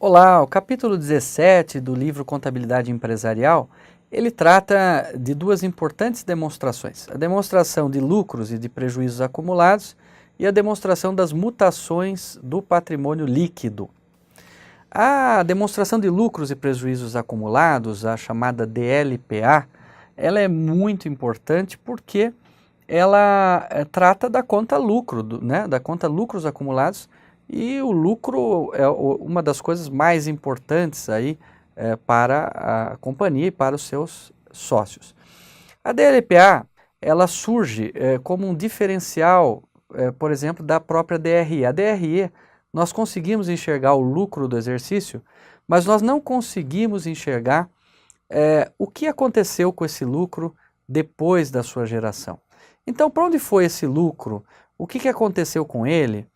Olá, o capítulo 17 do livro Contabilidade Empresarial, ele trata de duas importantes demonstrações. A demonstração de lucros e de prejuízos acumulados e a demonstração das mutações do patrimônio líquido. A demonstração de lucros e prejuízos acumulados, a chamada DLPA, ela é muito importante porque ela trata da conta lucro, da conta lucros acumulados, e o lucro é uma das coisas mais importantes aí para a companhia e para os seus sócios. A DLPA, ela surge como um diferencial, por exemplo, da própria DRE. A DRE, nós conseguimos enxergar o lucro do exercício, mas nós não conseguimos enxergar o que aconteceu com esse lucro depois da sua geração. Então, para onde foi esse lucro? O que aconteceu com ele?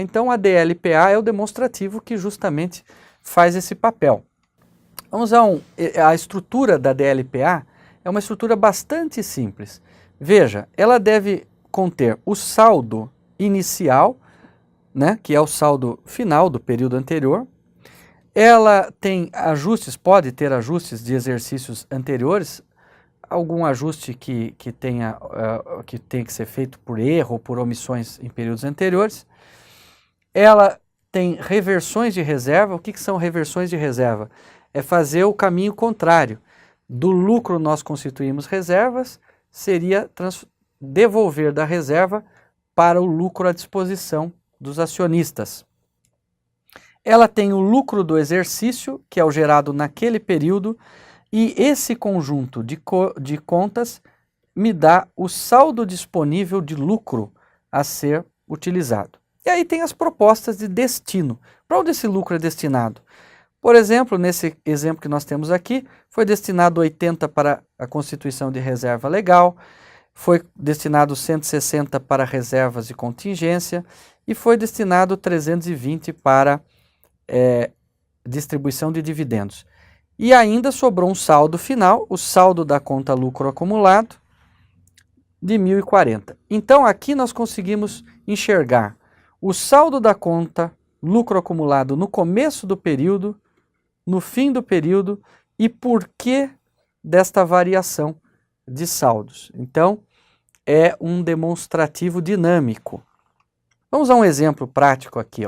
Então, a DLPA é o demonstrativo que justamente faz esse papel. Vamos a estrutura da DLPA é uma estrutura bastante simples. Veja, ela deve conter o saldo inicial, que é o saldo final do período anterior. Ela tem ajustes, pode ter ajustes de exercícios anteriores, algum ajuste que tenha que ser feito por erro ou por omissões em períodos anteriores. Ela tem reversões de reserva. O que são reversões de reserva? É fazer o caminho contrário. Do lucro nós constituímos reservas, seria devolver da reserva para o lucro à disposição dos acionistas. Ela tem o lucro do exercício, que é o gerado naquele período, e esse conjunto de contas me dá o saldo disponível de lucro a ser utilizado. E aí tem as propostas de destino. Para onde esse lucro é destinado? Por exemplo, nesse exemplo que nós temos aqui, foi destinado 80 para a constituição de reserva legal, foi destinado 160 para reservas de contingência e foi destinado 320 para distribuição de dividendos. E ainda sobrou um saldo final, o saldo da conta lucro acumulado, de 1.040. Então aqui nós conseguimos enxergar o saldo da conta lucro acumulado no começo do período, no fim do período e por que desta variação de saldos. Então, é um demonstrativo dinâmico. Vamos a um exemplo prático aqui.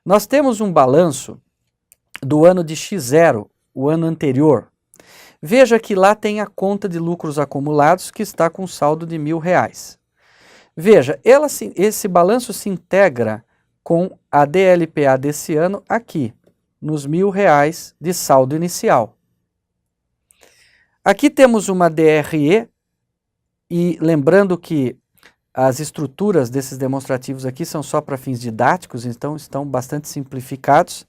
Nós temos um balanço do ano de X0, o ano anterior. Veja que lá tem a conta de lucros acumulados que está com saldo de R$1.000. Veja, esse balanço se integra com a DLPA desse ano aqui, nos R$1.000 de saldo inicial. Aqui temos uma DRE, e lembrando que as estruturas desses demonstrativos aqui são só para fins didáticos, então estão bastante simplificados.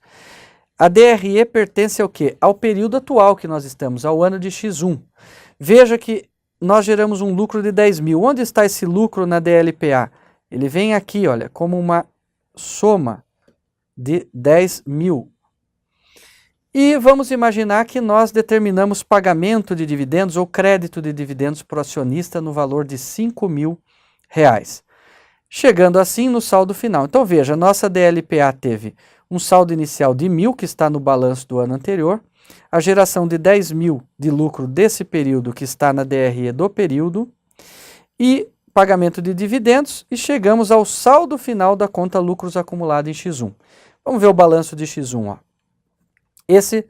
A DRE pertence ao quê? Ao período atual que nós estamos, ao ano de X1. Veja que nós geramos um lucro de 10.000. Onde está esse lucro na DLPA? Ele vem aqui, olha, como uma soma de 10.000. E vamos imaginar que nós determinamos pagamento de dividendos ou crédito de dividendos para o acionista no valor de R$5.000. Chegando assim no saldo final. Então veja, nossa DLPA teve um saldo inicial de 1.000, que está no balanço do ano anterior, a geração de 10.000 de lucro desse período, que está na DRE do período, e pagamento de dividendos, e chegamos ao saldo final da conta lucros acumulado em X1. Vamos ver o balanço de X1. Essa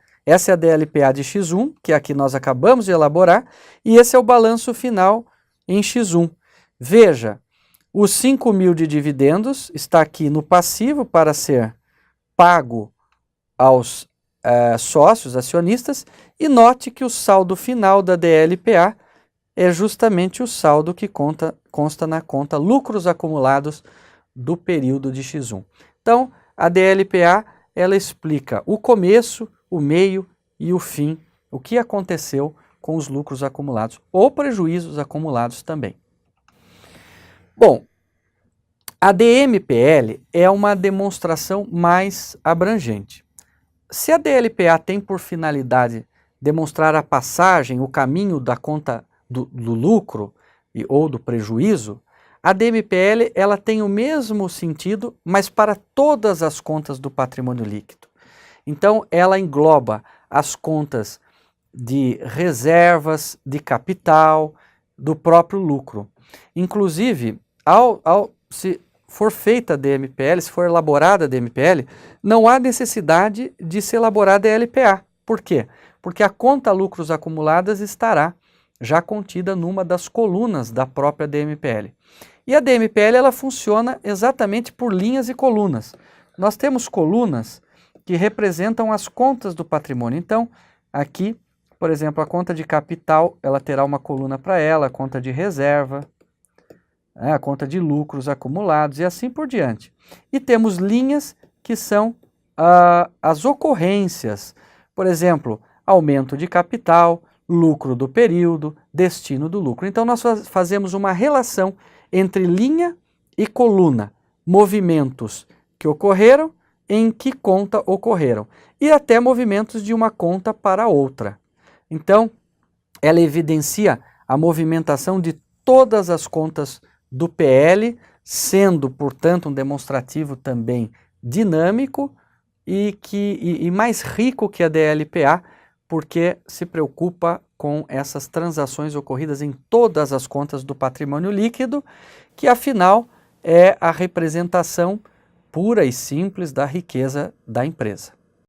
é a DLPA de X1, que aqui nós acabamos de elaborar, e esse é o balanço final em X1. Veja, os 5.000 de dividendos está aqui no passivo para ser pago aos sócios, acionistas, e note que o saldo final da DLPA é justamente o saldo que consta na conta lucros acumulados do período de X1. Então, a DLPA, ela explica o começo, o meio e o fim, o que aconteceu com os lucros acumulados ou prejuízos acumulados também. Bom, a DMPL é uma demonstração mais abrangente. Se a DLPA tem por finalidade demonstrar a passagem, o caminho da conta do lucro ou do prejuízo, a DMPL ela tem o mesmo sentido, mas para todas as contas do patrimônio líquido. Então, ela engloba as contas de reservas, de capital, do próprio lucro. Inclusive, se for feita a DMPL, se for elaborada a DMPL, não há necessidade de se elaborar a DLPA. Por quê? Porque a conta lucros acumuladas estará já contida numa das colunas da própria DMPL. E a DMPL ela funciona exatamente por linhas e colunas. Nós temos colunas que representam as contas do patrimônio. Então, aqui, por exemplo, a conta de capital, ela terá uma coluna para ela, a conta de reserva, a conta de lucros acumulados e assim por diante. E temos linhas que são as ocorrências, por exemplo, aumento de capital, lucro do período, destino do lucro. Então nós fazemos uma relação entre linha e coluna, movimentos que ocorreram, em que conta ocorreram, e até movimentos de uma conta para outra. Então, ela evidencia a movimentação de todas as contas do PL, sendo, portanto, um demonstrativo também dinâmico e mais rico que a DLPA, porque se preocupa com essas transações ocorridas em todas as contas do patrimônio líquido, que afinal é a representação pura e simples da riqueza da empresa.